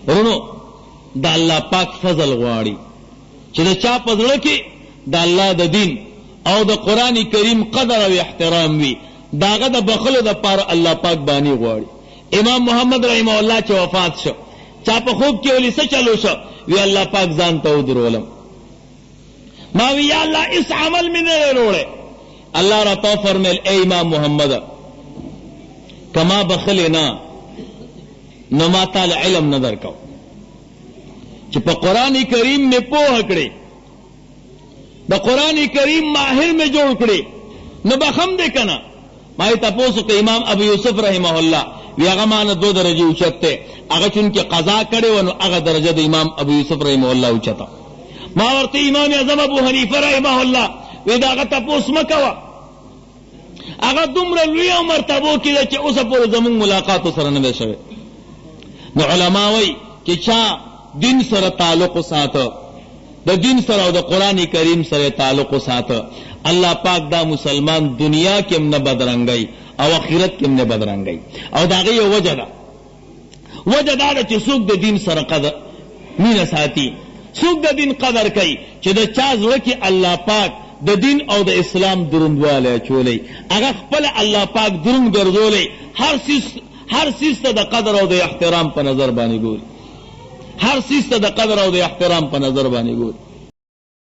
ورونو دا الله پاک فضل غواړي چې دا چا په زړه کې د الله د دین او د قرآن کریم قدر او احترام وي داغه د بخلو د پاره الله پاک باندې غواړي. امام محمد رحمه الله چې وفات شو چا په خوب کې ولې څه چلو شو وی الله پاک ځان ته ودرولم ما وی یا الله اس عمل میں نه وروړې الله را تو فرمایل اے امام محمد کما بخلنا نو ما تعالی علم نه درکو چې په قرآن کریم میں پوه کړې د قرآن کریم ماهر میں جوړ کړې نو بخم دې کنه ما ته تاسو ته امام ابو یوسف رحمه الله وی هغه مان 2 درجه اوچته هغه چون کې قضا کړي ونو هغه درجه د امام ابو یوسف رحمه الله اوچته ما ورته امام اعظم ابو حنیفه رحمه الله وی دا هغه تاسو مکوا هغه دومره لوی مرتبه کې چې اوسه پر زمون ملاقات سره نه شوه. نو علما وی چې چا دین سره تعلق ساته د دین سره او د قرآن کریم سره تعلق ساته الله پاک دا مسلمان دنیا کې نه بدرنګي او آخرت کې نه بدرنګي او داغه یو وجه ده چې څوک د دین سره قدر مینه ساتي څوک د دین قدر کوي چې د چا زړه کې الله پاک د دین او د اسلام دروندواله چولې هغه خپل الله پاک دروند ګرځولې هر سیس ته د قدر او د احترام په نظر باندې ګوري هر سیس ته د قدر او د احترام په نظر باندې ګوري.